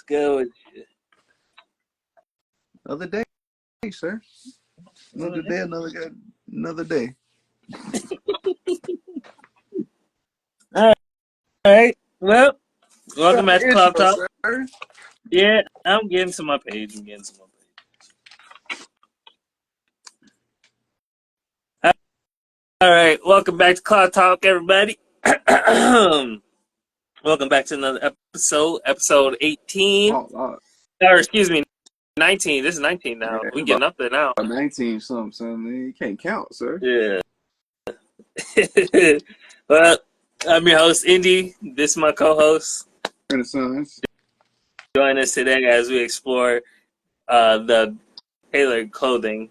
good with you? Another day, sir. Another day, another day. All right. Well, welcome back to Intro, Club Talk. sir. Yeah, I'm getting to my page. All right. Welcome back to Club Talk, everybody. Welcome back to another episode 18. Oh, Or excuse me, 19. This is 19 now. man, We about getting up there now. 19 something, son. Man, you can't count, sir. Yeah. Well, I'm your host, Indy. This is my co-host. Renaissance. Join us today as we explore the tailored clothing,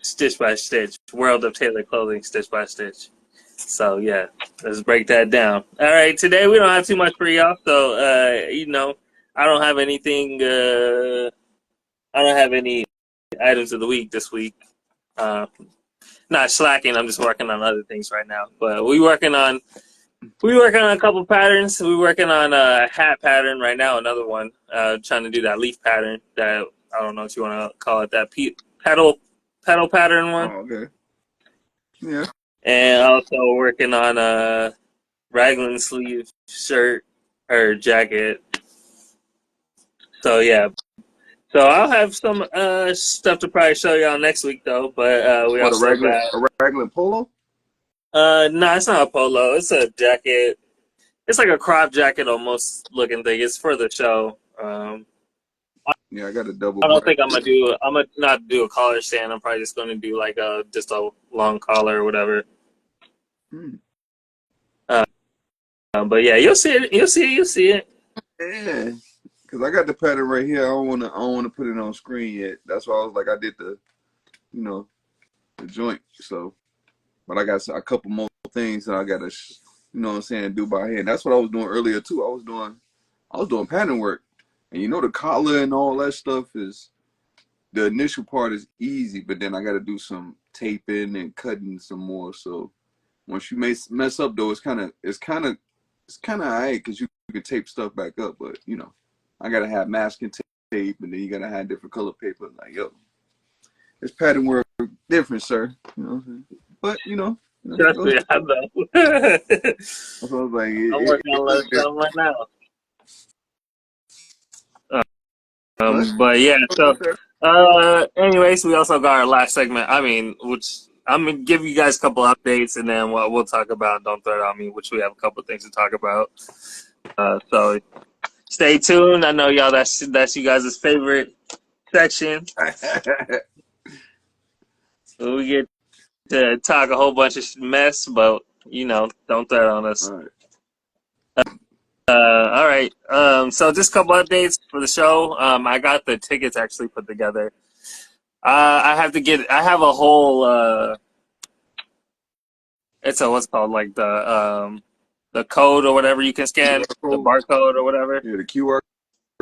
stitch by stitch, world of tailored clothing, stitch by stitch. So yeah, let's break that down. All right, today we don't have too much for y'all, so I don't have anything. I don't have any items of the week this week. Not slacking. I'm just working on other things right now. But we working on a couple patterns. We working on a hat pattern right now. Another one. Trying to do that leaf pattern. That I don't know what you want to call it. That petal pattern one. Oh, okay. Yeah. And also working on a raglan sleeve shirt or jacket. So yeah. So I'll have some stuff to probably show y'all next week though. But we What, also got a regular polo? no, it's not a polo. It's a jacket. It's like a crop jacket almost looking thing. It's for the show. Yeah, I got a double I don't black. think I'm gonna not do a collar stand. I'm probably just gonna do like just a long collar or whatever. But yeah, you'll see it. You'll see it. Yeah. Cause I got the pattern right here. I don't wanna put it on screen yet. That's why I was like, I did the joint. So, but I got a couple more things that I gotta, do by hand. That's what I was doing earlier too. I was doing pattern work, and the collar and all that stuff is the initial part is easy, but then I got to do some taping and cutting some more. So once you mess up though, it's kind of alright because you can tape stuff back up, but I gotta have masking tape, and then you gotta have different color paper. Like, yo, it's pattern work different, sir. You know what I'm saying? But Trust me, I know. so I was like, I'm working on a lot of stuff right now. But yeah, so anyways, we also got our last segment. I mean, which I'm gonna give you guys a couple updates, and then we'll talk about Don't Throw It On Me, which we have a couple things to talk about. So stay tuned. I know y'all that's you guys' favorite section. So we get to talk a whole bunch of mess, but don't throw it on us. All right. All right. So just a couple updates for the show. I got the tickets actually put together. I have a whole. It's what's called like the code or whatever you can scan, the barcode or whatever. Yeah, the QR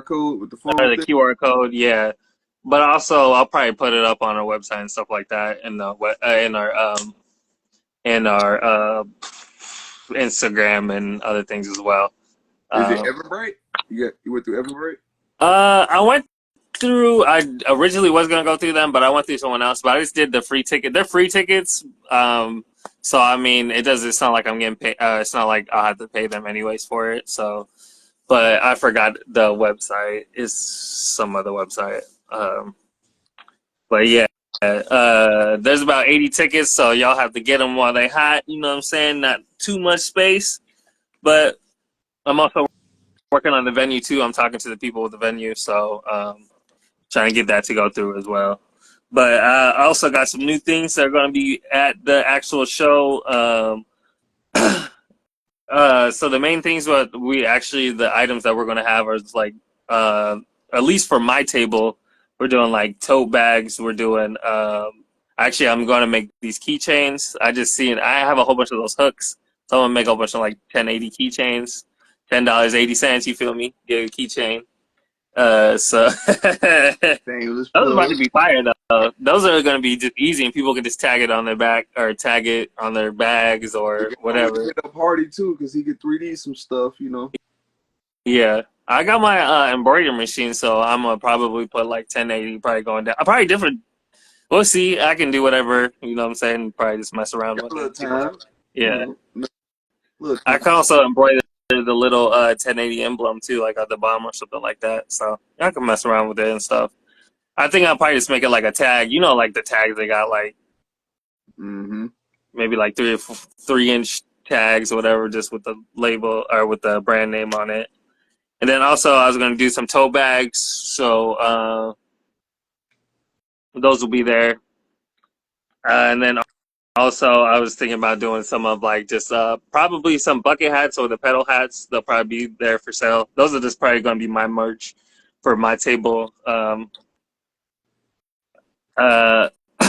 code with the phone. Or the QR code, yeah. But also, I'll probably put it up on our website and stuff like that, in our Instagram and other things as well. Is it Everbright? You went through Everbright? I went through. I originally was gonna go through them, but I went through someone else. But I just did the free ticket. They're free tickets. So I mean, it's not like I'm getting paid. It's not like I'll have to pay them anyways for it. So, but I forgot the website is some other website. But yeah. There's about 80 tickets, so y'all have to get them while they hot. You know what I'm saying? Not too much space, but I'm also working on the venue too. I'm talking to the people with the venue, so trying to get that to go through as well. But I also got some new things that are going to be at the actual show. So the main things, the items that we're going to have are like, at least for my table, we're doing like tote bags. We're doing, actually, I'm going to make these keychains. I have a whole bunch of those hooks. So I'm going to make a whole bunch of like 1080 keychains, $10.80, you feel me? Get a keychain. So those are about to be fire though. Those are going to be just easy, and people can just tag it on their back or tag it on their bags or whatever. Hit a party too, because he could 3D some stuff, Yeah, I got my embroidery machine, so I'm gonna probably put like 1080, probably going down. Probably different. We'll see. I can do whatever. You know what I'm saying? Probably just mess around Got with a little it. See what time, happens. you Yeah, know, little I time. can also embroider the little 1080 emblem too, like at the bottom or something like that. So I can mess around with it and stuff. I think I'll probably just make it like a tag. You know, like the tags they got, like Mm-hmm. maybe like 3-inch tags or whatever, just with the label or with the brand name on it. And then also I was gonna do some tote bags, so those will be there. And then also I was thinking about doing some of like just probably some bucket hats or the pedal hats. They'll probably be there for sale. Those are just probably gonna be my merch for my table. Uh,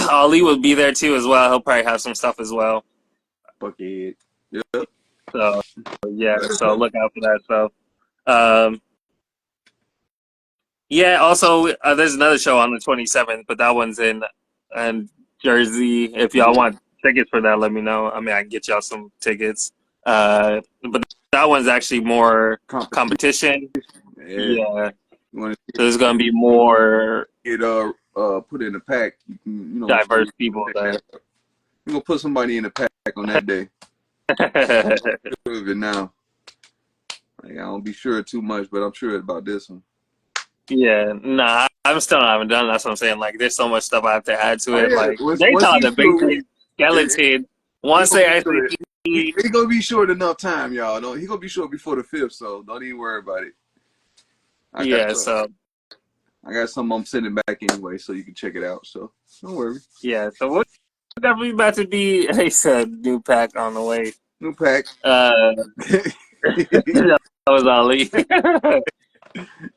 Ali will be there too as well. He'll probably have some stuff as well. Bucket. Yep. So yeah, Let us so know. look out for that stuff. Um, yeah. Also, there's another show on the 27th, but that one's in Jersey. If y'all want tickets for that, let me know. I mean, I can get y'all some tickets. But that one's actually more Competition. competition. Yeah. Yeah. You want So there's gonna be more to get put in a pack? You can, so diverse you can people check there. that out. You gonna put somebody in the pack on that day. Sure of it now. Like, I don't be sure too much, but I'm sure about this one. Yeah, nah, I'm still not even done. That's what I'm saying. Like, there's so much stuff I have to add to Oh it. yeah, Like, they once taught he's the through, basic he skeleton. he Once gonna they be actually short. see, He gonna be short enough time, y'all. Don't he gonna be short before the fifth? So don't even worry about it. I got yeah, some. so I got some I'm sending back anyway, so you can check it out. So don't worry. yeah, so we're definitely about to be. They said new pack on the way. New pack. Uh, that was Ali.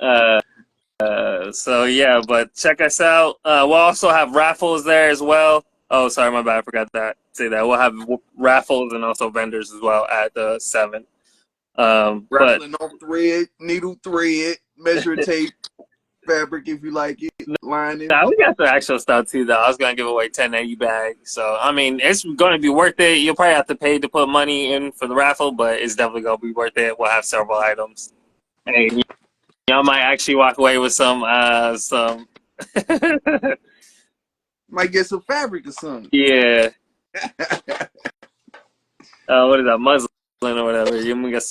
uh, so yeah, but check us out. We'll also have raffles there as well. Oh, sorry, my bad. I forgot that. Say that we'll have raffles and also vendors as well at the 7th. But Raffling off thread, needle thread, measuring tape, fabric if you like it, lining. nah, we got the actual stuff too, though. I was gonna give away 1080 bags, so I mean, it's gonna be worth it. You'll probably have to pay to put money in for the raffle, but it's definitely gonna be worth it. We'll have several items. Hey, y'all might actually walk away with some. Might get some fabric or something. Yeah. What is that, muslin or whatever? You gonna get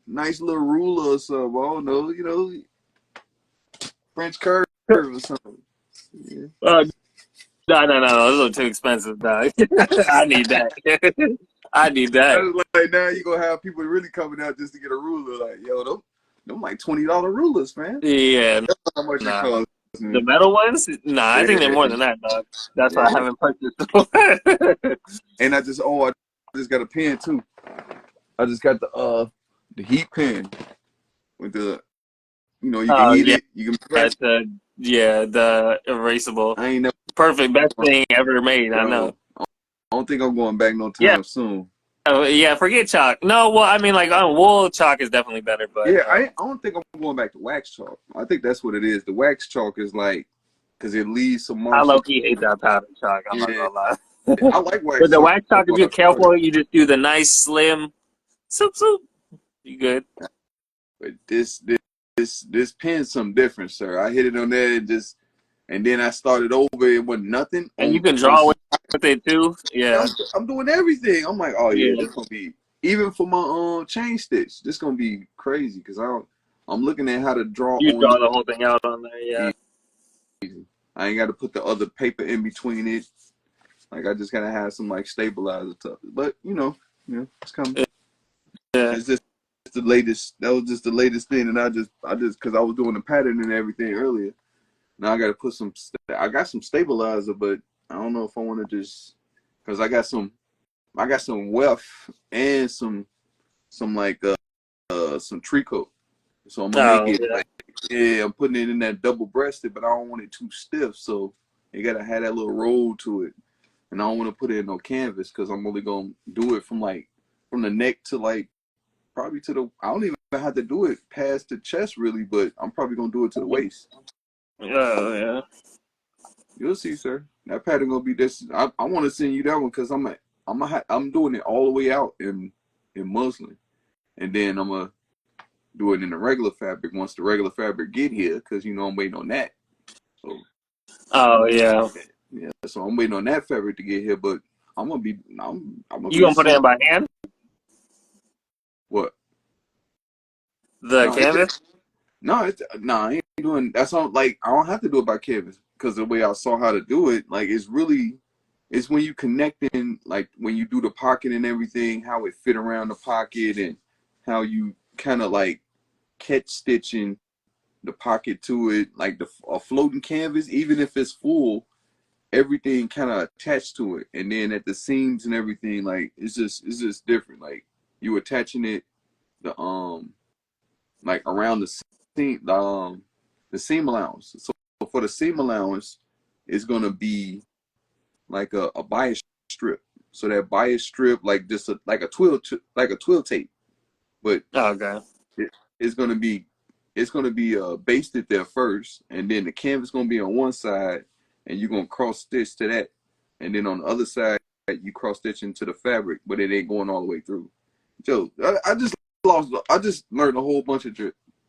Nice little ruler or something. I don't know, French curve or something. Yeah. no, no, those are too expensive, dog. I need that. I need I that. was like, now you gonna have people really coming out just to get a ruler. Like, yo, them like $20 rulers, man. Yeah, That's how much it nah. costs, The man. metal ones? Nah, I think they're more Yeah, than that, dog. That's why I yeah. haven't purchased. And I just got a pen too. I just got the heat pen with the you can Oh heat yeah, it, you can press. the erasable. I ain't never Perfect, best thing ever made. I know. yo. I don't think I'm going back no Yeah, time soon. yeah. Forget chalk. No, well, I mean, like on wool, chalk is definitely better, but Yeah, I don't think I'm going back to wax chalk. I think that's what it is. The wax chalk is like because it leaves some I marks low on key hate it. that powder chalk. I'm not Yeah, gonna lie. I like With wax the chalk. wax chalk, if you're But careful, you just do the nice slim soup soup. You good? this pen's something different, sir. I hit it on there and then I started over. It wasn't nothing And you can on draw some. with it too. Yeah, I'm doing everything. I'm like, oh yeah, yeah. this gonna be even for my chain stitch. This gonna be crazy because I'm looking at how to draw You on draw the whole thing out on there. Yeah. it. I ain't got to put the other paper in between it. Like I just gotta have some like stabilizer stuff. But it's coming. Yeah. It's just the latest. That was just the latest thing, and I just because I was doing the pattern and everything earlier. Now I got to put some. I got some stabilizer, but I don't know if I want to just because I got some weft and some like some tree coat. So I'm gonna make Oh it yeah. like I'm putting it in that double breasted, but I don't want it too stiff. So you gotta have that little roll to it, and I don't want to put it in no canvas because I'm only gonna do it from the neck to like probably to the. I don't even have to do it past the chest really, but I'm probably gonna do it to the waist. Oh yeah. You'll see, sir. That pattern gonna be this. I want to send you that one because I'm doing it all the way out in muslin, and then do it in the regular fabric once the regular fabric get here, because I'm waiting on that. So Oh yeah. yeah, so I'm waiting on that fabric to get here, but I'm gonna You be gonna put it sewing. in by hand? What? The No, canvas? I ain't doing that's all. Like I don't have to do it by canvas because the way I saw how to do it, like it's when you connecting, like when you do the pocket and everything, how it fit around the pocket and how you kind of like catch stitching the pocket to it, like a floating canvas, even if it's full, everything kind of attached to it, and then at the seams and everything, like it's just different. Like you attaching it the like around the seam allowance. So for the seam allowance, it's gonna be like a bias strip. So that bias strip, like just like a twill tape, but Oh, okay. it, it's gonna be basted there first, and then the canvas gonna be on one side, and you're gonna cross stitch to that, and then on the other side you cross stitch into the fabric, but it ain't going all the way through. Joe, I just learned a whole bunch of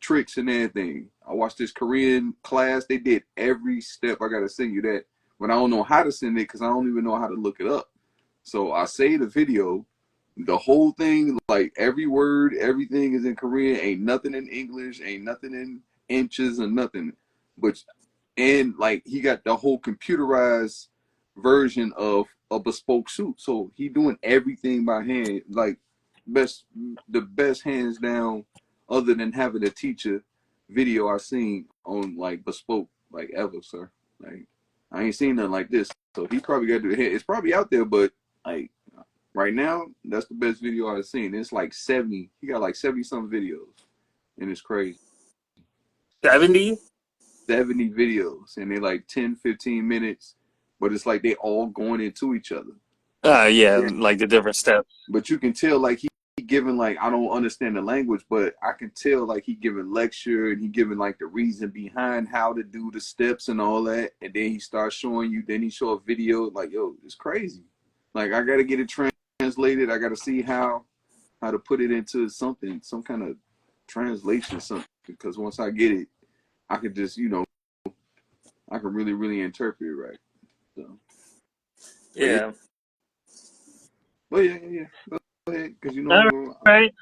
tricks and everything. I watched this Korean class. They did every step. I gotta send you that, but I don't know how to send it because I don't even know how to look it up. So I saved the video, the whole thing, like every word, everything is in Korean. Ain't nothing in English. Ain't nothing in inches or nothing. But and like he got the whole computerized version of a bespoke suit. So he doing everything by hand, like best the best hands down, other than having a teacher video I seen on like bespoke like ever, sir. Like I ain't seen nothing like this. So he probably got to do it. It's probably out there, but like right now, that's the best video I've seen. It's like 70. He got like 70 some videos, and it's crazy. 70? 70 videos, and they're like 10, 15 minutes, but it's like they all going into each other. Yeah, Yeah. like the different steps. But you can tell like he giving like I don't understand the language, but I can tell like he giving lecture and he giving like the reason behind how to do the steps and all that, and then he starts showing you. Then he show a video like yo, it's crazy. Like I gotta get it translated. I gotta see how to put it into something, some kind of translation, something. Because once I get it, I can just, I can really, really interpret it right. So, but yeah, Yeah. Go ahead, because All right.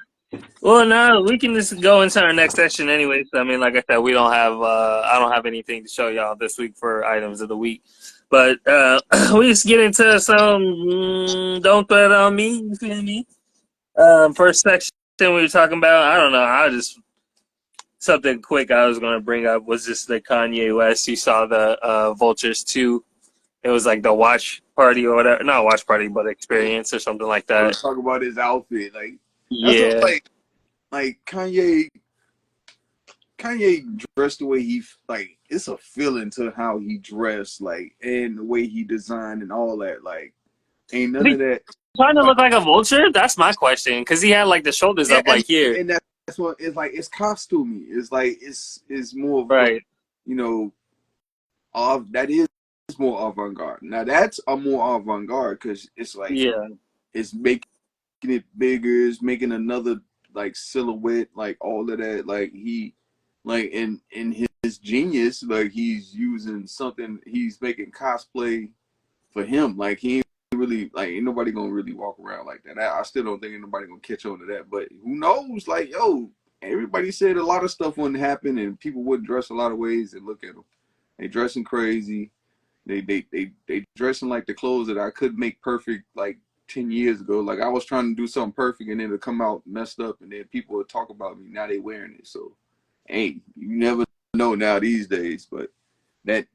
Well, no, we can just go into our next session anyway. So, I mean, like I said, we don't have, I don't have anything to show y'all this week for items of the week. But we just get into some Don't Threat on Me. You feel me? First section we were talking about, I don't know. Something quick I was going to bring up was just the Kanye West. You saw the Vulters 2. It was like the watch party or whatever. Not watch party, but experience or something like I that. was talking about his outfit, like that's what, Yeah. like Kanye dressed the way he like. It's a feeling to how he dressed, like, and the way he designed and all that. Like, ain't none of that. Trying to Like, look like a vulture? That's my question. Because he had like the shoulders yeah, up like here. and that's what it's like. It's costumey. It's like it's more of a, Right. you know, that is more avant garde. Now that's a more avant garde because it's like Yeah. it's making it bigger, it's making another like silhouette, like all of that. Like he, like in his genius, like he's using something. He's making cosplay for him. Like he ain't really like ain't nobody gonna really walk around like that. I still don't think ain't nobody gonna catch on to that. But who knows? Like yo, everybody said a lot of stuff wouldn't happen and people wouldn't dress a lot of ways. And look at them, they dressing crazy. They dressing like the clothes that I could make perfect like 10 years ago. Like I was trying to do something perfect and then it'll come out messed up and then people will talk about me. Now they wearing it. So hey, you never know now these days. But that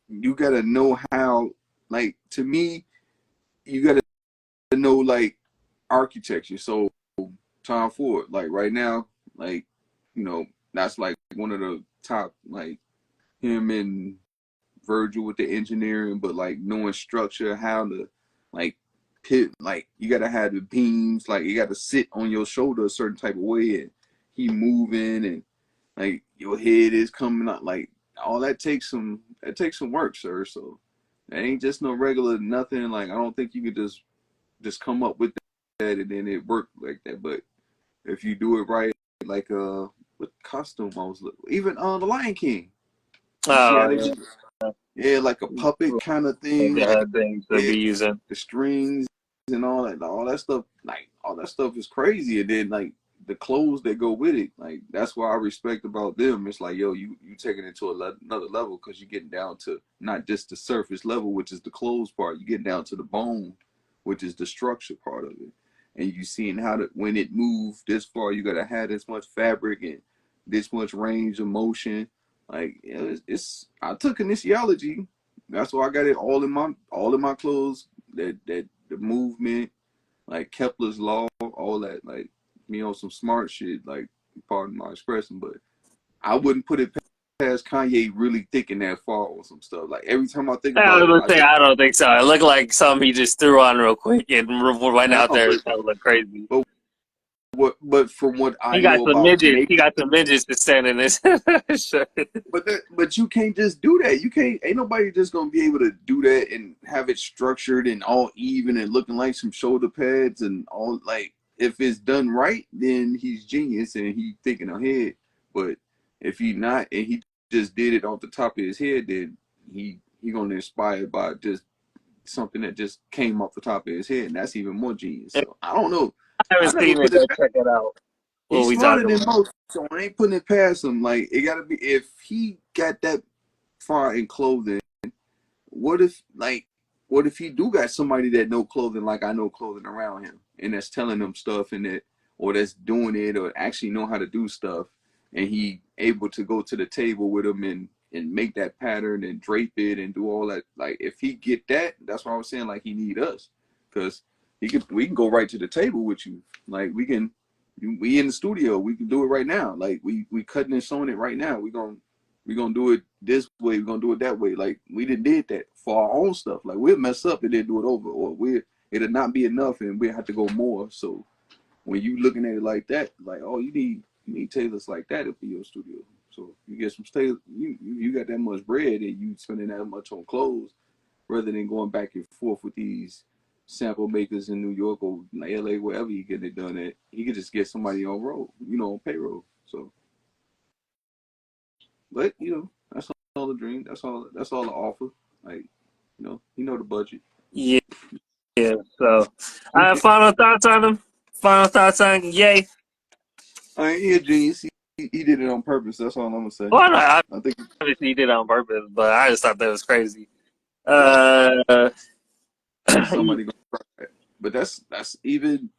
you gotta know how, like, to me, you gotta know like architecture. So Tom Ford, like right now, like, that's like one of the top, like him and Virgil with the engineering, but like knowing structure, how to like pit, like you gotta have the beams, like you gotta sit on your shoulder a certain type of way, and he moving, and like your head is coming up, like all that takes some work, sir. So that ain't just no regular nothing. Like I don't think you could just come up with that and then it work like that. But if you do it right like what costume I was looking, even the Lion King. You see how Oh they yeah, be, yeah, like a puppet kind of thing. the things to Yeah, be using. the strings and all that stuff, like all that stuff is crazy. And then like the clothes that go with it, like that's what I respect about them. It's like, yo, you taking it to another level because you're getting down to not just the surface level, which is the clothes part. You get down to the bone, which is the structure part of it. And you seeing how to when it moved this far, you gotta have this much fabric and this much range of motion. Like it's I took kinesiology. That's why I got it all in my clothes. That the movement, like Kepler's law, all that, like me on some smart shit, like pardon my expression, but I wouldn't put it past Kanye really thinking that far on some stuff. Like every time I think I about was it, gonna I say just I don't think so. It looked like something he just threw on real quick and went now, out there and felt look crazy. but but from what I He got know some about midgets. make He got some midgets to stand in this shirt. but you can't just do that. You can't. Ain't nobody just gonna be able to do that and have it structured and all even and looking like some shoulder pads and all. Like if it's done right, then he's genius and he thinking ahead. But if he not and he just did it off the top of his head, then he gonna inspired by just something that just came off the top of his head, and that's even more genius. If So I don't know. I I haven't never seen it, put it go check it out. What He's we smarter talking than about? most, so I ain't putting it past him. Like it gotta be if he got that far in clothing. What if what if he do got somebody that know clothing like I know clothing around him, and that's telling him stuff and that or that's doing it or actually know how to do stuff, and he able to go to the table with him and make that pattern and drape it and do all that. Like if he get that, that's what I was saying. Like he need us because we can go right to the table with you. Like we in the studio. We can do it right now. Like we cutting and sewing it right now. We gonna do it this way. We gonna do it that way. Like we did that for our own stuff. Like we'll mess up and then do it over, or it'll not be enough and we have to go more. So when you looking at it like that, like oh you need tailors like that for your studio. So you get some tailors. You got that much bread and you spending that much on clothes rather than going back and forth with these sample makers in New York or LA, wherever you get it done at. You could just get somebody on roll, on payroll. So, but that's all the dream. That's all the offer. Like, the budget. Yeah, yeah. So, final thoughts on him. Final thoughts on Yay. I ain't a genius. He did it on purpose. That's all I'm gonna say. Well, no, I think obviously he did it on purpose, but I just thought that was crazy. Uh, somebody gonna try it. But that's even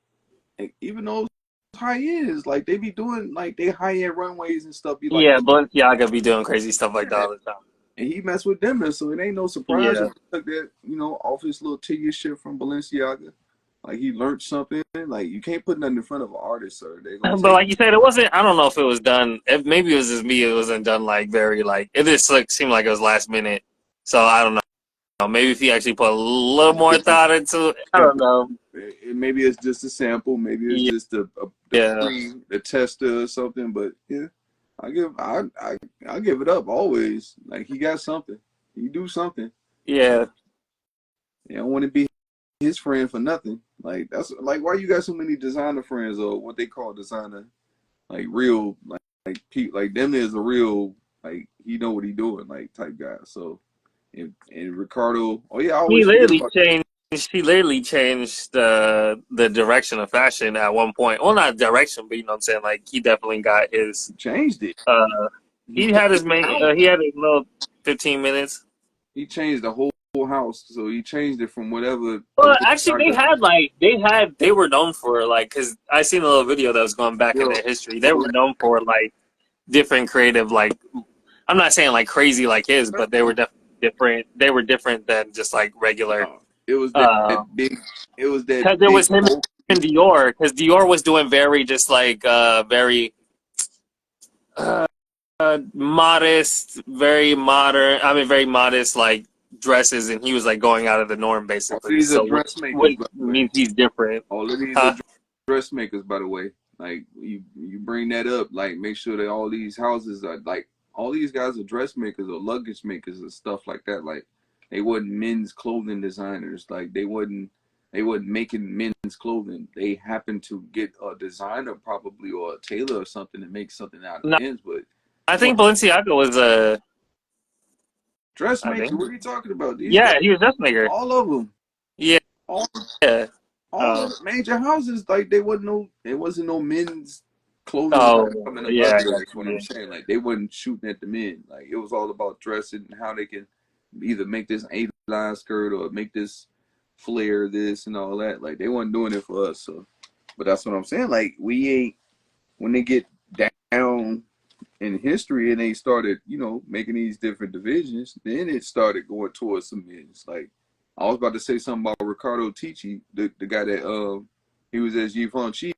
those high ends, like they be doing like they high end runways and stuff. Be like yeah, Balenciaga be doing crazy stuff like that all the time. and he messed with them, and so it ain't no surprise Yeah. if he took that, off his little Tigger shit from Balenciaga. Like he learned something. Like you can't put nothing in front of an artist, sir. They're gonna But take like you said, it wasn't. I don't know if it was done. Maybe it was just me. It wasn't done like very like. It just like seemed like it was last minute. So I don't know. Maybe if he actually put a little more it. thought into it, I don't Sample. know. Maybe it's just a sample. Maybe it's Yeah, just yeah, the tester or something. But yeah, I give it up always. Like he got something. He do something. yeah. Like I don't want to be his friend for nothing. Like that's like why you got so many designer friends or what they call designer, like real like them is a real like he know what he doing like type guy. So and Ricardo, oh yeah, I He always forget literally about changed. He literally changed the direction of fashion at one point. Well, not direction, but you know what I'm saying. Like he definitely got his. he changed it. Uh, He he changed had his the main. house. He had his little 15 minutes. He changed the whole house. So he changed it from whatever Well, actually, Balenciaga. they were known for like because I seen a little video that was going back in Yo, their history. They were known for like different creative like I'm not saying like crazy like his, but they were different. They were different than just like regular. it was Uh, that big. It was that because it big was him bulky. and Dior. Because Dior was doing very just like very uh, modest, very modern. I mean, very modest like dresses, and he was like going out of the norm All of basically. these are So which dressmakers, by the way. means he's different. All of these are Huh? dressmakers, by the way. Like you bring that up. Like make sure that all these houses are like all these guys are dressmakers or luggage makers and stuff like that. Like they wasn't men's clothing designers. Like they wasn't. They wasn't making men's clothing. They happened to get a designer probably or a tailor or something to make something out of No, men's, but I what think Balenciaga was a. I dressmaker? think. What are you talking about? These guys, Yeah, he was dressmaker. all of them, Yeah. all Yeah. all Oh. of the major houses, like they wasn't no, it wasn't no men's clothing line Oh. coming up Yeah. out I there. got That's what I'm you. saying. Like they wasn't shooting at the men. Like it was all about dressing and how they can either make this A-line skirt or make this flare this and all that. Like they wasn't doing it for us. So, but that's what I'm saying. Like we ain't when they get down in history and they started, making these different divisions, then it started going towards some men's. Like I was about to say something about Ricardo Ticci, the guy that he was at Givenchy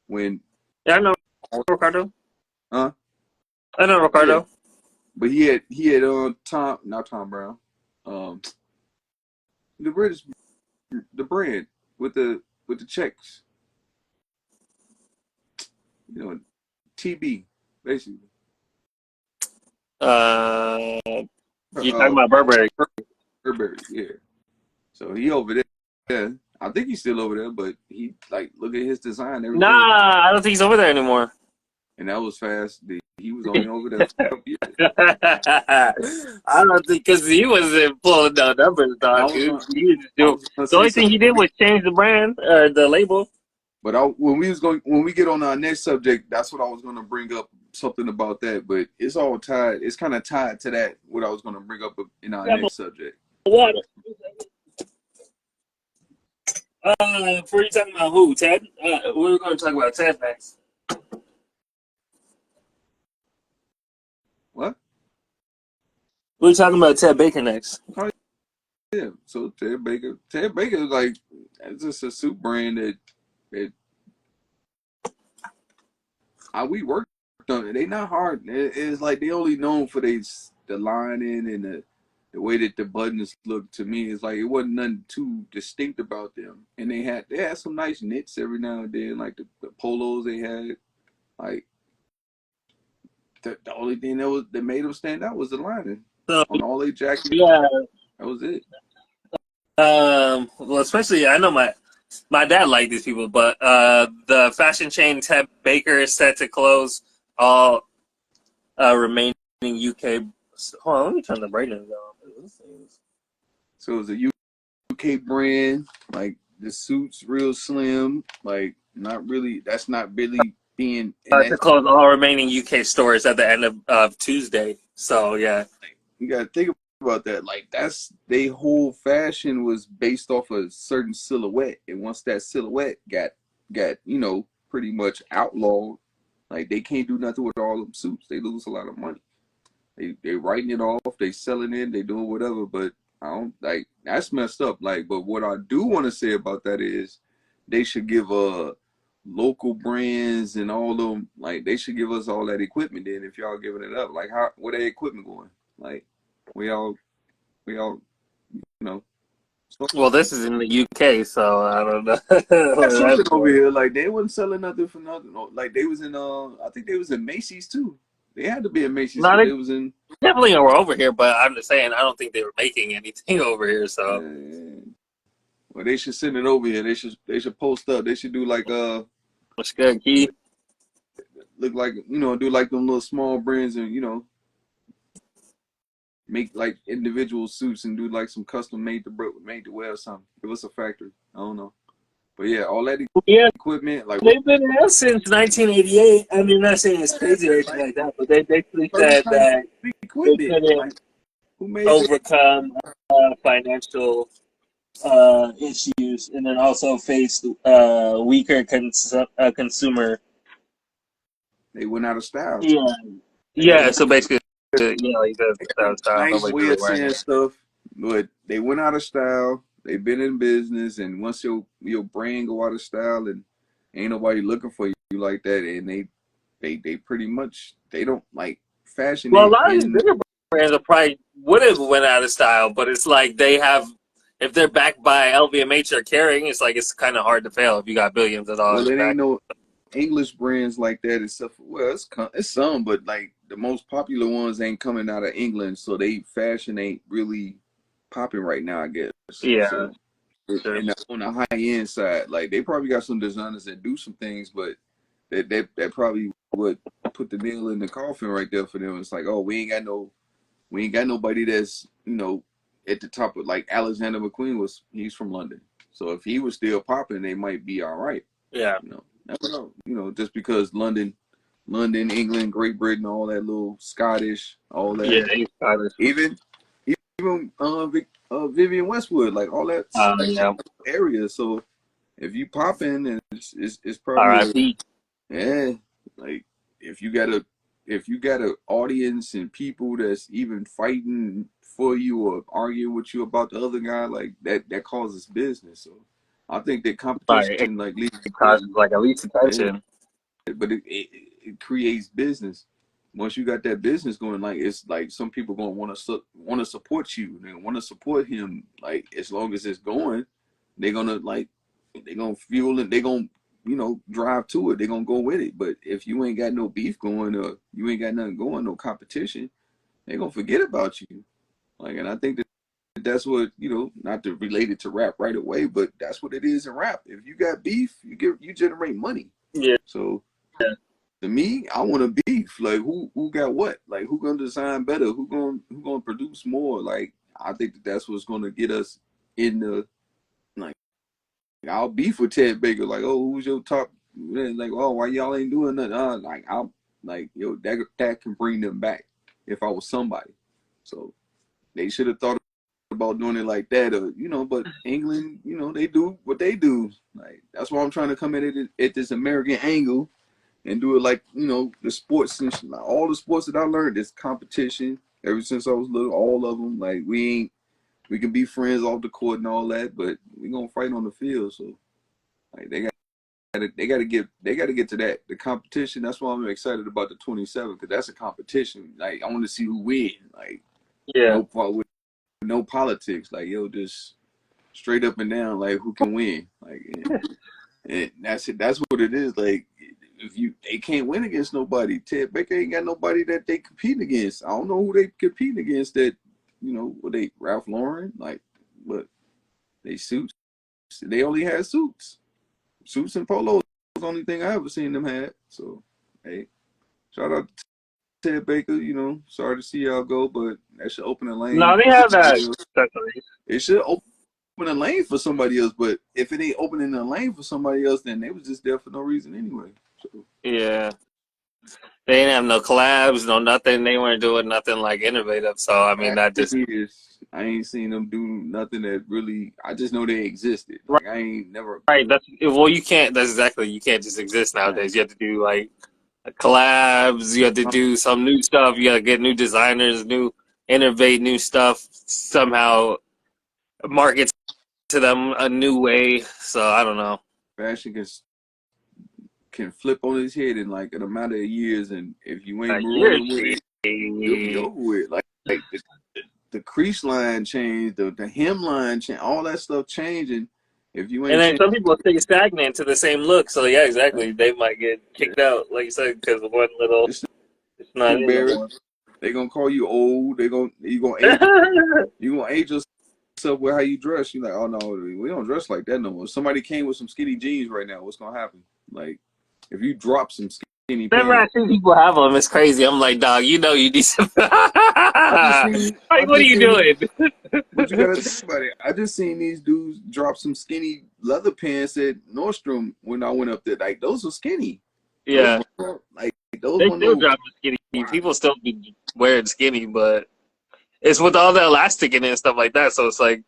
when Yeah, I know Ricardo. huh? I know Yeah. Ricardo. But he had Tom, not Tom Brown. Um the British, the brand with the checks, TB basically. Uh, you talking Uh about Burberry? Burberry, yeah. So he over there. Yeah. I think he's still over there, but he like look at his design, everything, Nah, I don't think he's over there anymore. and that was fast. He was only over there for a couple years. I don't think because he wasn't pulling down numbers, I dog. was He gonna, was just I doing. was gonna The say only thing he something, did was change the brand or the label. but when we get on our next subject, that's what I was gonna bring up something about that. But it's all tied. It's kind of tied to that. What I was gonna bring up in our Got my next subject. water. For you talking about who? Ted? We were going to talk about Ted next. What? We were talking about Ted Baker next. Oh yeah. So Ted Baker is like it's just a suit brand that we worked on it. They not hard. It's like they only known for the lining and the way that the buttons look. To me, it's like it wasn't nothing too distinct about them. And they had some nice knits every now and then, like the polos they had. Like the only thing that made them stand out was the lining So on all their jackets. yeah, That was it. well, especially I know my dad liked these people, but the fashion chain Ted Baker is set to close all remaining UK. Hold on, let me turn the brightness down. So it was a UK brand. Like the suits real slim. Like not really. That's not really being and To that close all remaining UK stores at the end of Tuesday. So yeah. you gotta think about that. Like that's they whole fashion was based off a certain silhouette, and once that silhouette got pretty much outlawed, like they can't do nothing with all them suits. They lose a lot of money. They writing it off. They selling it. They doing whatever. But I don't like that's messed up. Like, but what I do want to say about that is they should give local brands and all of them like they should give us all that equipment. Then if y'all giving it up, like how where that equipment going? Like we all you know. So Well, this is in the UK, so I don't know. that's That's something over here. Like they wasn't selling nothing for nothing. Like they was in I think they was in Macy's too. They had to be in Macy's not because they was in. definitely were over here, but I'm just saying I don't think they were making anything over here. So Well, they should send it over here. They should post up. They should do like what's good, Key? look like do like them little small brands and make like individual suits and do like some custom made to wear or something. Give us a factory. I don't know, but yeah, all that Yeah, equipment like they've been here since 1988. I mean, not saying it's crazy or anything like that, but they basically first said type that they equipment. couldn't Like who made it? overcome financial issues, and then also faced weaker consumer. They went out of style. Yeah, yeah. So basically, like the style. Nice Nobody's way really of wearing saying it. stuff, but they went out of style. They've been in business, and once your brand go out of style, and ain't nobody looking for you like that, and they pretty much they don't like fashion Well, a it lot of these in. bigger brands are probably would have went out of style, but it's like they have. If they're backed by LVMH or Kering, it's like it's kind of hard to fail if you got billions of Well, dollars it ain't back. no English brands like that except for well, it's some, but like the most popular ones ain't coming out of England, so they fashion ain't really popping right now, I guess. Yeah, So. Sure. and on the high end side, like they probably got some designers that do some things, but that probably would put the nail in the coffin right there for them. It's like, oh, we ain't got nobody that's at the top of like Alexander McQueen he's from London, so if he was still popping, they might be all right. Yeah. Never know. Just because London, England, Great Britain, all that little Scottish, all Yeah, that, he's Scottish. even Vivian Westwood, like all that Yeah. area. So if you pop in, and it's probably R.I.P. yeah, like if you got a audience and people that's even fighting for you or arguing with you about the other guy, like that causes business. So I think that Right. competition like leads It to causes business. like at least Yeah, attention. but it creates business. Once you got that business going, like it's like some people gonna want to support you. They want to support him. Like as long as it's going, they're gonna fuel it. They're gonna drive to it. They're gonna go with it. But if you ain't got no beef going or you ain't got nothing going, no competition, they're gonna forget about you. Like, and I think that's what not to relate it to rap right away, but that's what it is in rap. If you got beef, you generate money. Yeah. So to me, I want a beef. Like who got what? Like who gonna design better? Who gonna produce more? Like I think that's what's gonna get us in the like. I'll beef with Ted Baker. Like, oh, who's your top? Like, oh, why y'all ain't doing nothing? Like I'll like that can bring them back if I was somebody. So they should have thought about doing it like that, or But England, they do what they do. Like that's why I'm trying to come at it at this American angle and do it like the sports and like, all the sports that I learned is competition ever since I was little. All of them, like we can be friends off the court and all that, but we gonna fight on the field. So like they got to get to that the competition. That's why I'm excited about the 27 because that's a competition. Like I want to see who win. Like Yeah. no politics. Like just straight up and down. Like who can win. Like and that's it. That's what it is. Like if they can't win against nobody. Ted Baker ain't got nobody that they compete against. I don't know who they compete against. That what they Ralph Lauren like, but they suits. They only had suits and polos. Was the only thing I ever seen them had. So hey, shout out to Ted Baker. Sorry to see y'all go, but that should open a lane No, they for have somebody that. else. It should open a lane for somebody else, but if it ain't opening a lane for somebody else, then they was just there for no reason anyway. So Yeah. They didn't have no collabs, no nothing. They weren't doing nothing like innovative. So I mean, past that just years, I ain't seen them do nothing that really. I just know they existed. Like I ain't never. right. That's well, you can't. That's exactly. You can't just exist nowadays. You have to do like collabs. You have to do some new stuff. You got to get new designers, innovate new stuff. Somehow market to them a new way. So I don't know. Fashion can flip on his head in like in a matter of years, and if you ain't Years. rolling with it, you'll be over with. Like the crease line changed, the hem line changed, all that stuff changing. If you And ain't then changed, some people stay stagnant to the same look. So yeah, exactly. They might get kicked out, like you said, because of one little. it's It's not in no embarrassed. more. They gonna call you old. You gonna age. You gonna age yourself with how you dress. You like, oh no, we don't dress like that no more. If somebody came with some skinny jeans right now, what's gonna happen? Like, if you drop some skinny Whenever pants, I see people have them, it's crazy. I'm like, dog, you need some. Like, I what are just you seen doing? But you gotta think about it. I just seen these dudes drop some skinny leather pants at Nordstrom when I went up there. Like those were skinny. Those Yeah, were like those they were still no. drop the skinny. Wow. People still be wearing skinny, but it's with all the elastic in it and stuff like that. So it's like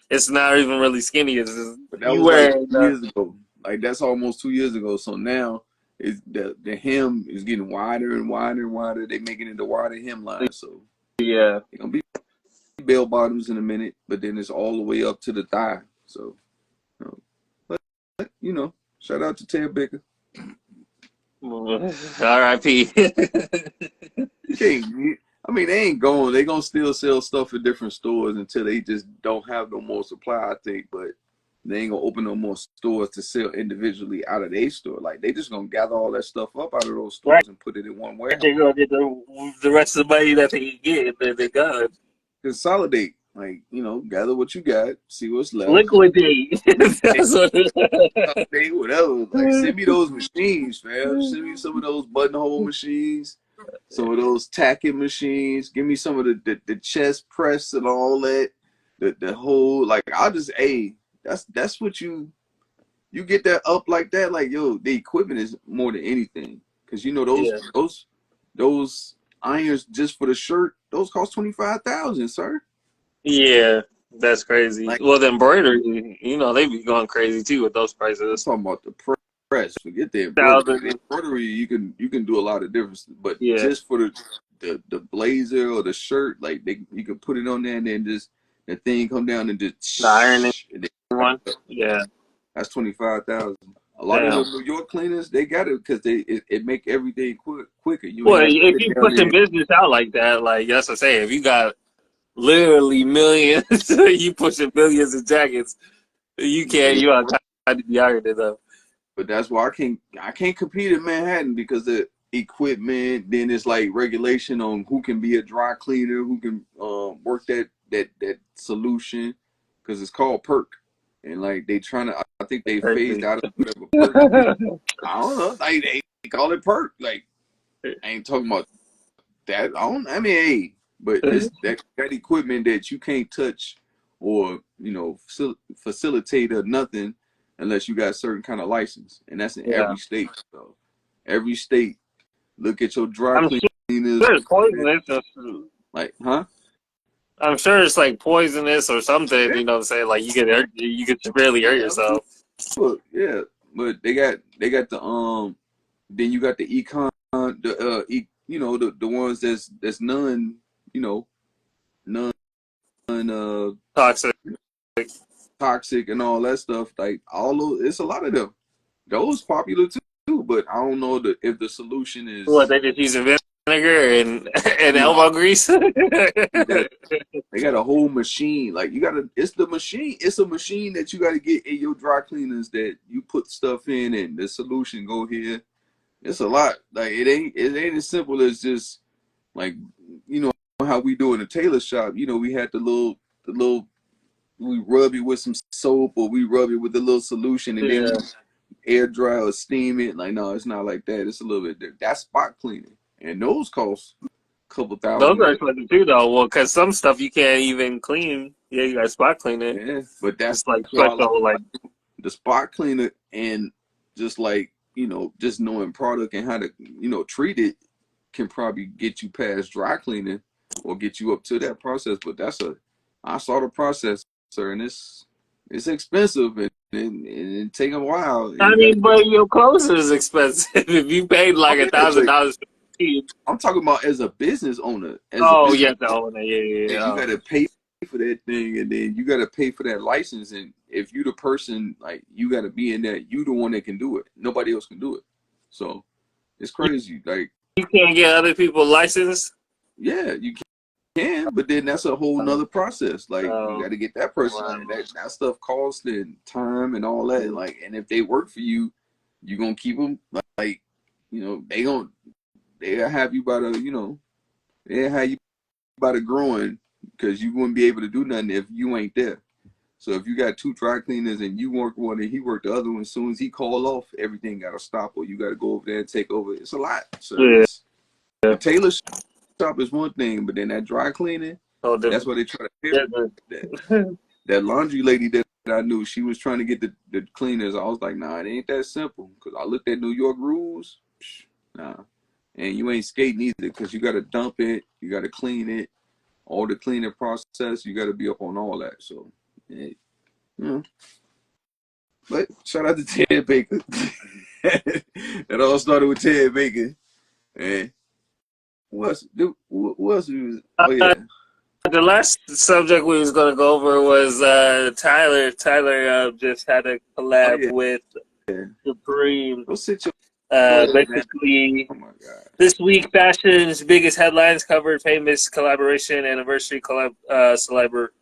it's not even really skinny. It's just But that you was like wearing 2 years ago. Like that's almost 2 years ago. So now is the hem is getting wider and wider and wider. They making it the wider hem line. So yeah. they're gonna be bell bottoms in a minute, but then it's all the way up to the thigh. So, but shout out to Ted Baker. R.I.P. Can't. I mean, they ain't going. They gonna still sell stuff at different stores until they just don't have no more supply. I think, but they ain't gonna open no more stores to sell individually out of their store. Like they just gonna gather all that stuff up out of those Right. stores and put it in one warehouse. They're gonna get the rest of the money that they can get, and then they're gone. Consolidate. Like, you know, gather what you got, see what's left. Liquidate. That's what Update, whatever. Like, send me those machines, fam. Send me some of those buttonhole machines, some of those tacking machines. Give me some of the chest press and all that. The whole, like, I'll just, hey, that's what you get that up like that. Like, yo, the equipment is more than anything. Cause you know yeah. those irons just for the shirt, those cost 25,000, sir. Yeah, that's crazy. Like, Well, the embroidery, you know, they be going crazy too with those I'm prices. talking about the press. Forget the embroidery. The Thousand. embroidery you can do a lot of different, but Yeah, just for the blazer or the shirt, like you can put it on there and then just the thing come down and the ironing just and one. Yeah, that's 25,000. A lot of the damn. New York cleaners they got it because it make everything quicker. You ain't Well, got to if sit you down pushing there. business out like that, like that's what I say. If you got literally millions, you pushing millions of jackets, you can't. Yeah, You are kind of be ironing them. but that's why I can't compete in Manhattan because the equipment. Then it's like regulation on who can be a dry cleaner, who can work that solution, because it's called perk, and like they trying to. I think they phased Crazy. out of whatever perk. I don't know. Like they call it perk. Like I ain't talking about that. I mean, hey, but it's that equipment that you can't touch or facilitate or nothing unless you got a certain kind of license, and that's in Yeah, every state. So every state, look at your dry I'm cleaners. sure it's poisonous. Like, huh? I'm sure it's like poisonous or something. Yeah, You know what I'm saying? Like you could severely hurt yeah, yourself. yeah. But they got the then you got the econ, the ones that's none, you know, none Toxic. toxic and all that stuff. Like all those, it's a lot of them. Those popular too, but I don't know if the solution What is they just use vinegar and no. elbow grease. That they got a whole machine. Like you gotta, it's the machine. It's a machine that you gotta get in your dry cleaners that you put stuff in and the solution go here. It's a lot. Like it ain't as simple as just like you know how we do in the tailor shop. You know we had the little we rub it with some soap or we rub it with a little solution and then we Yeah, air dry or steam it. Like no, it's not like that. It's a little bit different. That's spot cleaning, and those cost a couple those are $1,000. expensive too, though. Well, because some stuff you can't even clean. Yeah, you got to spot clean it. Yeah, but It's like why I like special, like the spot cleaner and just like just knowing product and how to treat it can probably get you past dry cleaning or get you up to that process. But I saw the process, sir, and it's expensive and it take a while and I you got mean, to. but your clothes is expensive. If you paid Oh like yeah, but $1,000 for a I'm talking about as a business owner, as a oh business yeah, the owner, yeah, yeah, yeah, yeah. you Oh. got to pay for that thing, and then you got to pay for that license. And if you the person, like you got to be in that, you the one that can do it. Nobody else can do it. So it's You, crazy. Like, you can't get other people licensed. yeah, you can, but then that's a whole Oh, nother process. Like, you got oh, to get that person, wow. and that stuff costs and time and all that. Like, and if they work for you, you gonna keep them. Like, they'll have you by the, they'll have you by the growing because you wouldn't be able to do nothing if you ain't there. So if you got two dry cleaners and you work one and he worked the other one, as soon as he call off, everything got to stop or you got to go over there and take over. It's a lot, sir. Yeah, It's the tailor shop is one thing, but then that dry cleaning, so that's different. what they try to hit. Different. That laundry lady that I knew, she was trying to get the cleaners. I was like, nah, it ain't that simple. Because I looked at New York rules, nah. And you ain't skating either because you got to dump it, you got to clean it, all the cleaning process, you got to be up on all that. So, yeah, but shout out to Ted Baker. That all started with Ted Baker. And who else was? Oh Uh, yeah, the last subject we was gonna go over was Tyler. Tyler just had a oh collab yeah. with Supreme. Go sit your butt, man. Basically, Oh my god. this week, fashion's biggest headlines covered famous collaboration, anniversary collab, celebrity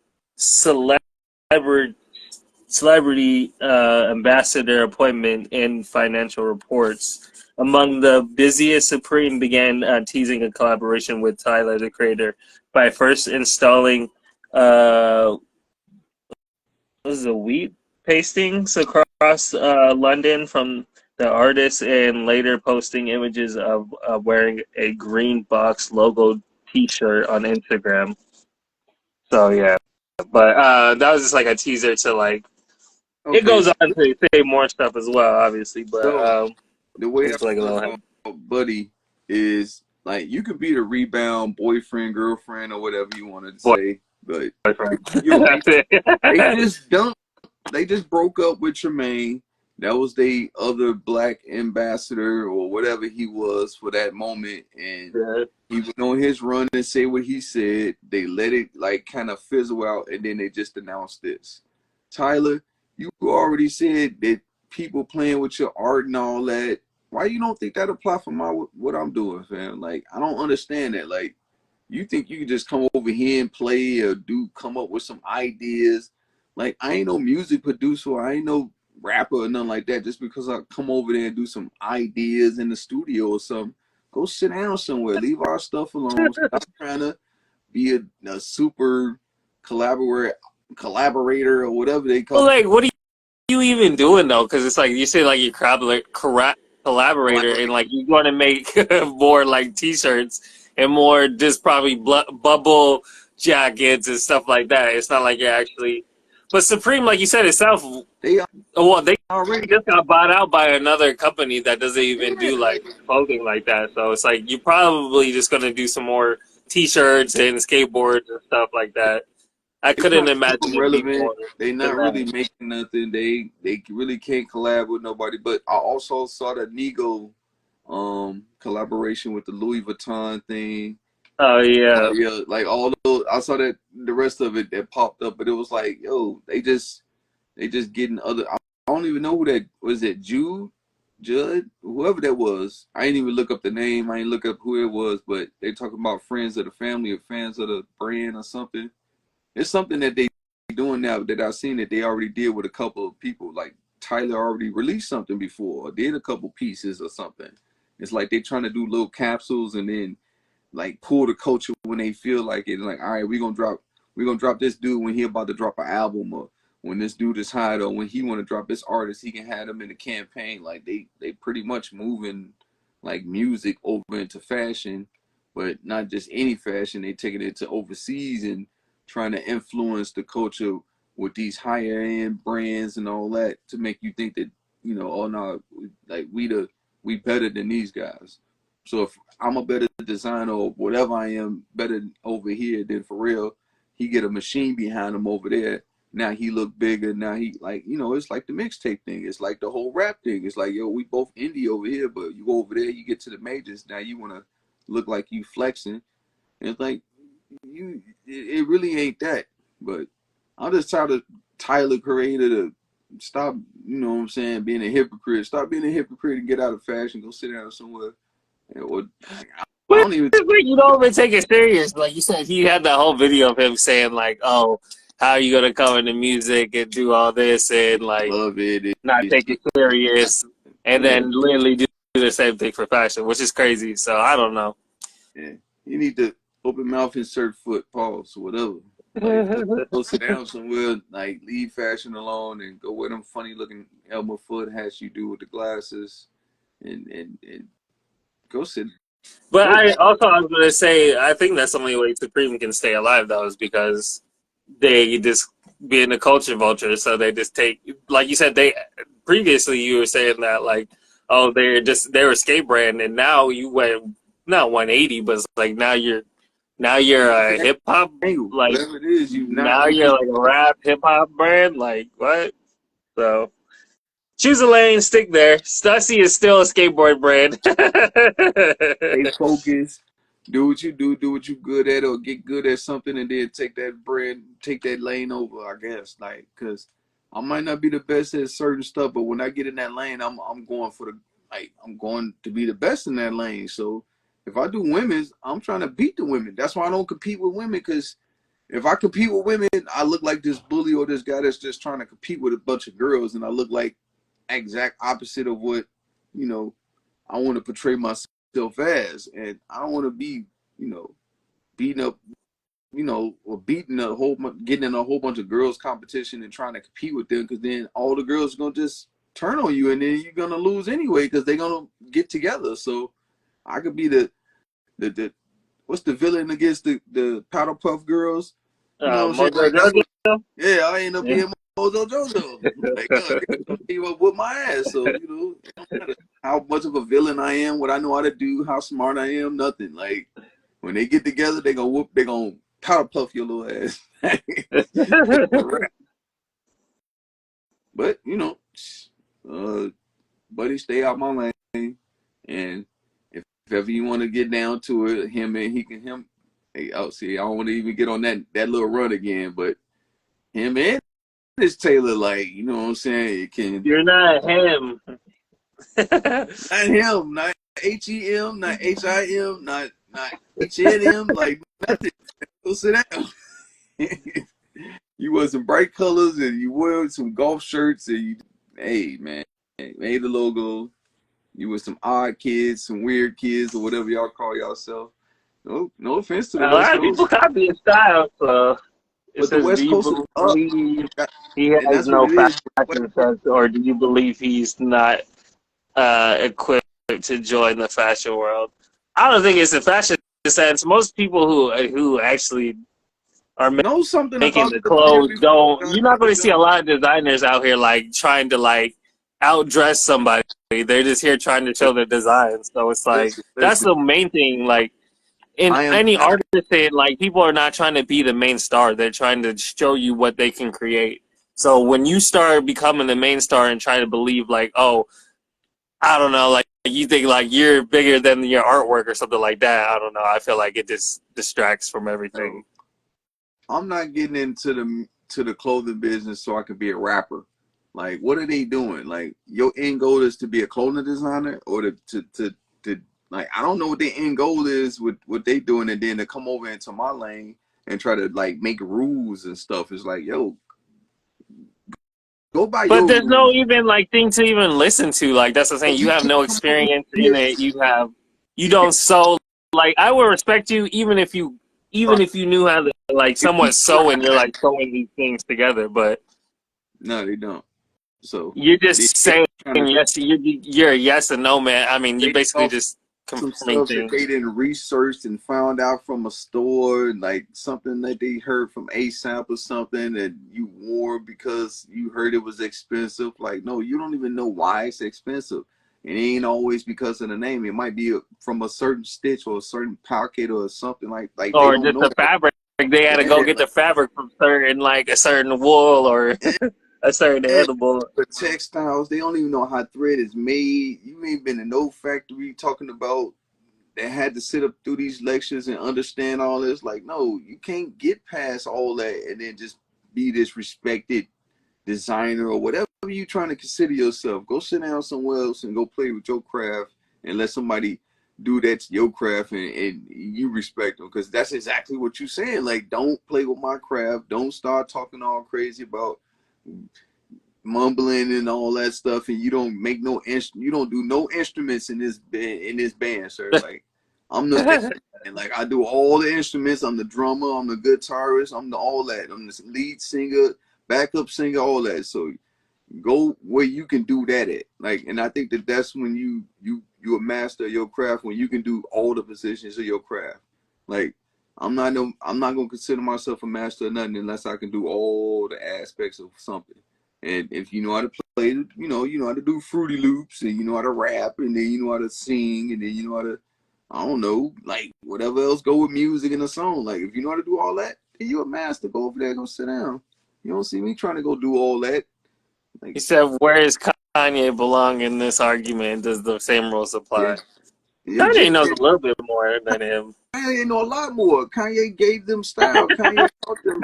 celebrity ambassador appointment and financial reports. Among the busiest, Supreme began teasing a collaboration with Tyler, the creator, by first installing uh, was it wheat pastings across London from the artist, and later posting images of wearing a green box logo T-shirt on Instagram. So yeah, but that was just like a teaser to like it Okay, goes on to say more stuff as well, obviously, but so the way I it's like a feel little about Buddy is like you could be the rebound boyfriend, girlfriend, or whatever you wanted to say, but boyfriend. yo, That's they it. just dumped. They just broke up with Tremaine. That was the other black ambassador or whatever he was for that moment, and Yeah. he went on his run and say what he said. They let it like kind of fizzle out, and then they just announced this. Tyler, you already said that people playing with your art and all that. Why you don't think that apply for my what I'm doing, fam? Like I don't understand that. Like you think you can just come over here and play or come up with some ideas. Like I ain't no music producer, I ain't no rapper or nothing like that. Just because I come over there and do some ideas in the studio or something, go sit down somewhere. Leave our stuff alone. Stop trying to be a super collaborator or whatever they Well, call like, what are you even doing though? Because it's like you say, like your collaborator, and collaborator. like you want to make more like T-shirts and more just probably bubble jackets and stuff like that. It's not like you're actually. But Supreme, like you said itself, They well, they already just got bought out by another company that doesn't even yeah. do like clothing like that. So it's like you're probably just gonna do some more T-shirts and skateboards and stuff like that. I They couldn't trying to keep imagine them it being relevant. more They than not that. really making nothing. They really can't collab with nobody. But I also saw the Nego collaboration with the Louis Vuitton thing. Oh yeah. Yeah, like all those I saw that the rest of it that popped up, but it was like, yo, they just getting other I don't even know who that was. It Judd, whoever that was. I ain't even look up the name. I ain't look up who it was, but they talking about friends of the family or fans of the brand or something. It's something that they doing now that I've seen that they already did with a couple of people. Like Tyler already released something before, or did a couple pieces or something. It's like they trying to do little capsules and then like pull the culture when they feel like it. Like, all right, we're gonna drop this dude when he about to drop an album, or when this dude is hot, or when he want to drop this artist, he can have them in the campaign. Like they pretty much moving like music over into fashion, but not just any fashion. They taking it to overseas and trying to influence the culture with these higher end brands and all that to make you think that oh no, like we better than these guys. So if I'm a better designer or whatever I am better over here than for real, he get a machine behind him over there. Now he look bigger. Now he like it's like the mixtape thing. It's like the whole rap thing. It's like yo, we both indie over here, but you go over there, you get to the majors. Now you want to look like you flexing. And it's like it really ain't that. But I'm just tired of Tyler Creator to stop. You know what I'm saying? Being a hypocrite. Stop being a hypocrite and get out of fashion. Go sit down somewhere. Or I But don't even it's like you don't even take it serious. Like you said, he had that whole video of him saying like, "Oh, how are you gonna come into music and do all this and like love it. not It's take just it serious," and yeah, then literally do the same thing for fashion, which is crazy. So I don't know. yeah. You need to open mouth, insert foot, pause, whatever. Like just go sit down somewhere, like leave fashion alone and go wear them funny looking Elmer Fudd hats you do with the glasses and go sit But go I was gonna say I think that's the only way Supreme can stay alive though is because they just being the culture vulture, so they just take like you said they previously you were saying that like oh they're a skate brand and now you went not 180 but it's like now you're a different hip hop angle. like Whatever it is, you not now you're like a rap hip hop brand like what so choose a lane stick there Stussy is still a skateboard brand. stay focused, do what you good at, or get good at something, and then take that lane over. I guess, like, cause I might not be the best at certain stuff, but when I get in that lane, I'm going for the I'm going to be the best in that lane. So if I do women's, I'm trying to beat the women. That's why I don't compete with women, cause if I compete with women, I look like this bully or this guy that's just trying to compete with a bunch of girls, and I look like exact opposite of what you know I want to portray myself as, and I don't want to be, beating up or beating getting in a whole bunch of girls competition and trying to compete with them, because then all the girls are gonna just turn on you, and then you're gonna lose anyway because they're gonna get together. So I could be the what's the villain against the Powder Puff Girls? You know what I'm saying? Mojo Like that's what. Jojo. Yeah, I end up Yeah. being Mojo Jojo. Like, they're gonna team up with my ass. So it don't matter how much of a villain I am, what I know how to do, how smart I am, nothing. Like when they get together, they gonna whoop, they gonna powder puff your little ass. But uh, buddy, stay out my lane. And if ever you want to get down to it, him. Hey, oh, see, I don't want to even get on that little run again, but him and this Taylor, like, you know what I'm saying? It can. You're not him. Not him, not HEM, not HIM, not HNM, like nothing. Go sit down. You wore some bright colors and you wore some golf shirts and hey man, made the logo. You were some odd kids, some weird kids, or whatever y'all call yourself. No offense to A the West lot of people Coast, copy his style, so it but the says, do West you Coast is up, believe he and has that's what no it is. fashion sense, or do you believe he's not equipped to join the fashion world? I don't think it's a fashion sense. Most people who actually are Know something making about the the man clothes don't. before You're not going they to see a jump. lot of designers out here like trying to like outdress somebody. They're just here trying to show their designs. So it's like that's Listen. the main thing. Like in I am any not. artist, like people are not trying to be the main star. They're trying to show you what they can create. So when you start becoming the main star and trying to believe like, oh, I don't know, like you think like you're bigger than your artwork or something like that. I don't know. I feel like it just distracts from everything. No, I'm not getting into the clothing business so I can be a rapper. Like, what are they doing? Like, your end goal is to be a clothing designer, or to like, I don't know what their end goal is with what they doing, and then to come over into my lane and try to like make rules and stuff. It's like, yo, go by But your there's no rules. even like thing to even listen to. Like that's the thing. You You have can't no come over experience in here. it. You don't sew. Like I would respect you even if you knew how to like If you somewhat sew and you're like sewing these things together. But no, they don't. So you're they just saying trying to yes. You're a yes and no man. I mean, you're base basically off just some confirming stuff that things. they didn't research and found out from a store, like something that they heard from ASAP or something that you wore because you heard it was expensive. Like, no, you don't even know why it's expensive. It ain't always because of the name. It might be from a certain stitch or a certain pocket or something like they Or don't just know the that. fabric. Like they had to go Yeah, get like the fabric from a certain wool or a certain yeah, animal. the textiles, they don't even know how thread is made. You ain't been in no factory talking about that had to sit up through these lectures and understand all this. Like, no, you can't get past all that and then just be this respected designer or whatever you trying to consider yourself. Go sit down somewhere else and go play with your craft and let somebody do that to your craft, and you respect them, because that's exactly what you're saying. Like, don't play with my craft. Don't start talking all crazy about mumbling and all that stuff, and you don't make you don't do no instruments in this band, sir. Like, I'm the man. Like, I do all the instruments. I'm the drummer, I'm the guitarist, I'm the all that. I'm the lead singer, backup singer, all that. So go where you can do that at. Like, and I think that that's when you a master of your craft, when you can do all the positions of your craft. Like, I'm not gonna consider myself a master of nothing unless I can do all the aspects of something. And if you know how to play, you know how to do Fruity Loops, and you know how to rap, and then you know how to sing, and then you know how to, I don't know, like whatever else go with music in a song. Like, if you know how to do all that, then you a master. Go over there, go sit down. You don't see me trying to go do all that. He Like, said, "Where does Kanye belong in this argument? Does the same rules yeah, apply?" yeah, Kanye knows Jay-Z, a little bit more than him. Kanye know a lot more. Kanye gave them style. Kanye taught them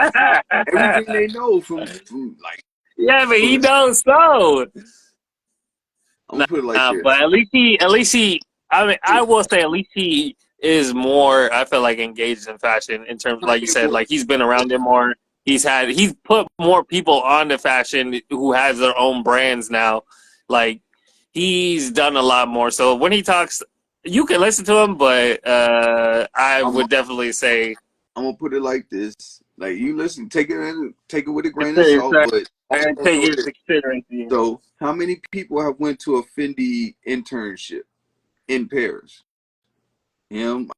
everything they know from like Yeah, but he from. knows so. I'm gonna put it like But this. at least he. I mean, I will say at least he is more. I feel like engaged in fashion in terms, like you Kanye said, more. like he's been around it more. He's put more people onto fashion who has their own brands now. Like he's done a lot more. So when he talks, you can listen to him, but I I'm would definitely say I'm gonna put it like this: like you listen, take it with a grain of Experience, salt, right? but I also take know it as this. experience. Yeah. So, how many people have went to a Fendi internship in Paris? Him.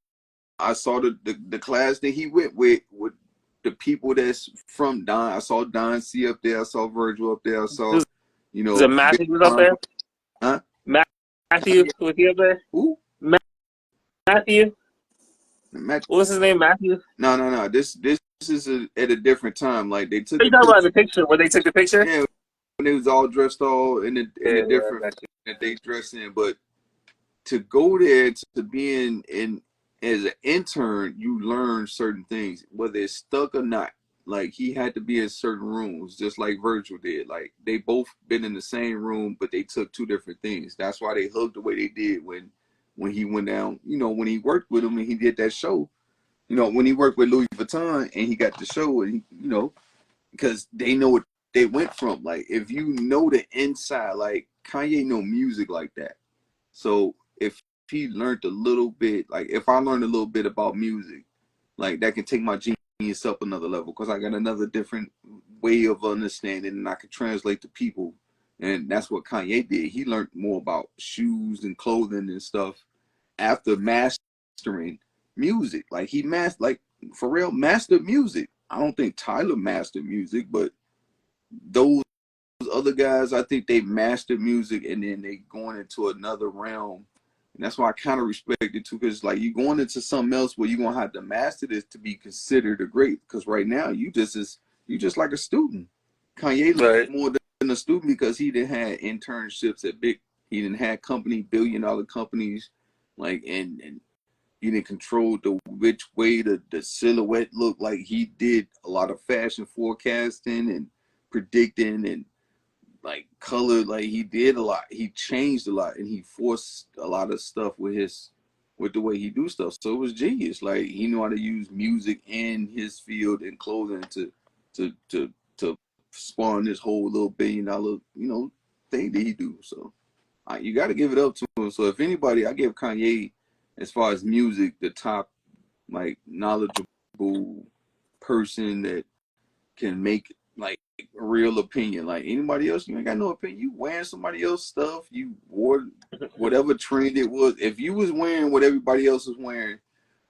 I saw the class that he went with the people that's from Don. I saw Don C up there. I saw Virgil up there. I saw, Was it Big Matthew was up John. there? Huh? Matthew was he up there? Who? Matthew? Matt? What was his name? Matthew? No. This is at a different time. Like they took Are a you talking about picture. the picture where they took the picture? Yeah, when they was all dressed all in the Yeah, I different got you. that they dress in, but to go there to be in as an intern, you learn certain things, whether it's stuck or not. Like he had to be in certain rooms, just like Virgil did. Like they both been in the same room, but they took two different things. That's why they hugged the way they did when he went down. When he worked with him and he did that show. When he worked with Louis Vuitton and he got the show, and because they know what they went from. Like if you know the inside, like Kanye know music like that. So if he learned a little bit, like if I learned a little bit about music, like that can take my genius up another level because I got another different way of understanding and I can translate to people. And that's what Kanye did. He learned more about shoes and clothing and stuff after mastering music. Like he like for real mastered music. I don't think Tyler mastered music, but those other guys, I think they mastered music and then they going into another realm. And that's why I kind of respect it too, because like you going into something else where you're gonna have to master this to be considered a great. Because right now you just like a student. Kanye Right. more than a student because he didn't have internships at big. He didn't have billion-dollar companies, like and he didn't control the which way the silhouette looked. Like he did a lot of fashion forecasting and predicting and like color. Like he did a lot. He changed a lot and he forced a lot of stuff with the way he do stuff. So it was genius. Like he knew how to use music in his field and clothing to spawn this whole little $1 billion thing that he do. So you got to give it up to him. So if anybody, I give Kanye as far as music the top like knowledgeable person that can make like a real opinion. Like anybody else, you ain't got no opinion. You wearing somebody else's stuff. You wore whatever trend it was. If you was wearing what everybody else was wearing,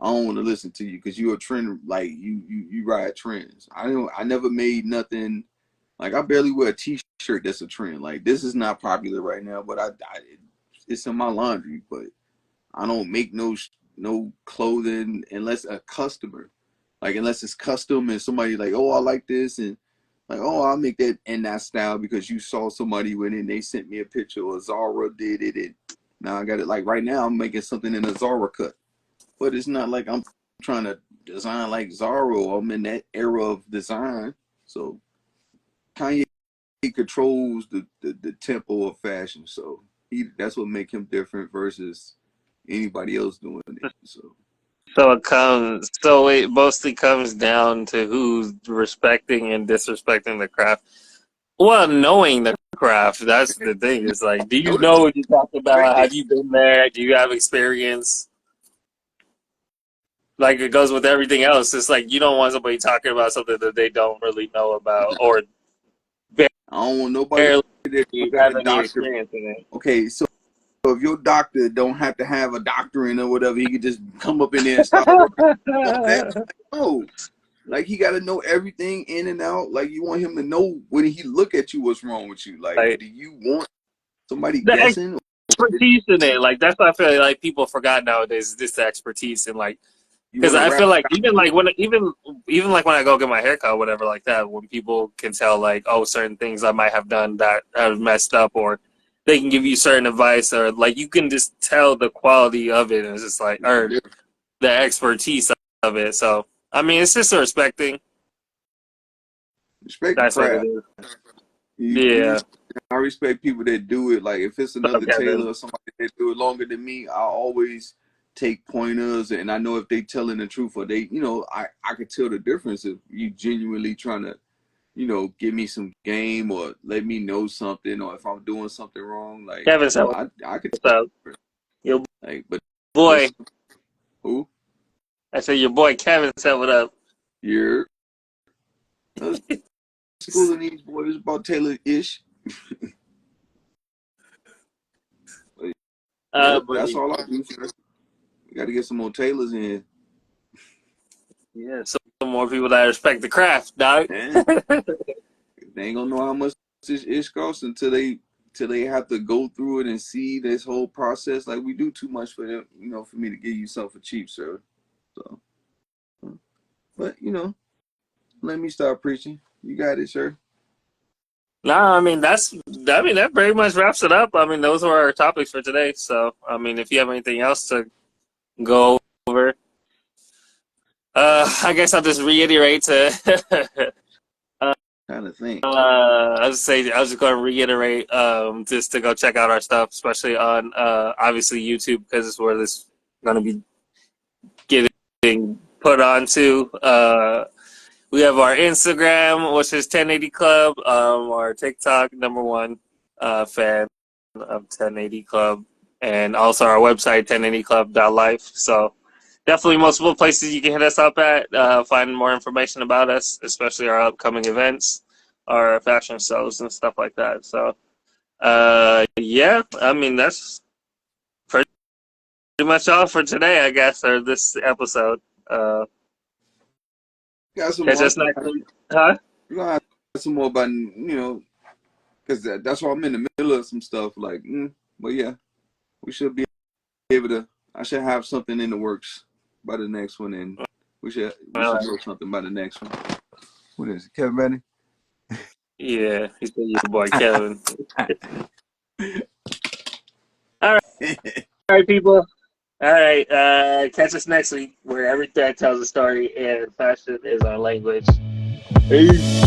I don't want to listen to you because you're a trend. Like you ride trends. I never made nothing. Like I barely wear a T-shirt that's a trend. Like this is not popular right now, but it's in my laundry. But I don't make no clothing unless a customer, like unless it's custom and somebody like, oh, I like this and like, oh, I'll make that in that style because you saw somebody with it and they sent me a picture or Zara did it and now I got it. Like right now I'm making something in a Zara cut, but it's not like I'm trying to design like Zara or I'm in that era of design. So Kanye controls the tempo of fashion. So that's what make him different versus anybody else doing it. So it mostly comes down to who's respecting and disrespecting the craft. Well, knowing the craft, that's the thing. It's like, do you No, know what you're talking respect about? it. Have you been there? Do you have experience? Like it goes with everything else. It's like you don't want somebody talking about something that they don't really know about or I don't want nobody barely that got have a any doctorate. experience in it. Okay, so if your doctor don't have to have a doctorate or whatever, he could just come up in there and start working on that. No, like he got to know everything in and out. Like you want him to know when he look at you, what's wrong with you. Like, Like do you want somebody the guessing? expertise in it. Like that's what I feel like people forgot nowadays. This expertise in like You because want to I rap? feel like even like when I go get my haircut, or whatever, like that, when people can tell like, oh, certain things I might have done that have messed up, or they can give you certain advice, or like you can just tell the quality of it, and it's just like or the expertise of it. So I mean, it's just a respecting. Respect the That's what it craft. is. You Yeah. I respect people that do it. Like if it's So, another Kevin. tailor or somebody that do it longer than me, I always take pointers and I know if they telling the truth or they, I could tell the difference if you genuinely trying to, give me some game or let me know something or if I'm doing something wrong. Like, Kevin said, I could "What's tell up, the difference. your Like, but boy?" there's who? I said, "Your boy Kevin said, what up?" You're schooling these boys about Taylor-ish. But yep, But that's all I do, sir. We got to get some more Taylors in. yeah, some more people that respect the craft, dog. Man, they ain't gonna know how much this ish costs until they have to go through it and see this whole process. Like we do too much for them, for me to give you something for cheap, sir. So, but let me start preaching. You got it, sir. No, I mean that very much wraps it up. I mean, those were our topics for today. So, I mean, if you have anything else to go over, I guess I'll just reiterate to. Kind of think. I was just going to reiterate, just to go check out our stuff, especially on obviously YouTube because it's where this is going to be getting put onto. We have our Instagram, which is 1080 Club. Our TikTok, number one fan of 1080 Club, and also our website 1080club.life. So definitely multiple places you can hit us up at, find more information about us, especially our upcoming events, our fashion shows and stuff like that. So yeah, I mean that's pretty much all for today, I guess, or this episode. Got some Catch more. us next week, huh? We're gonna have some more about because that's why I'm in the middle of some stuff. Like, but yeah, we should be able to. I should have something in the works by the next one, and we should do something by the next one. What is it, Kevin Benny? Yeah, he said your boy Kevin. All right, all right, people. All right, catch us next week where every thread tells a story and fashion is our language. Peace.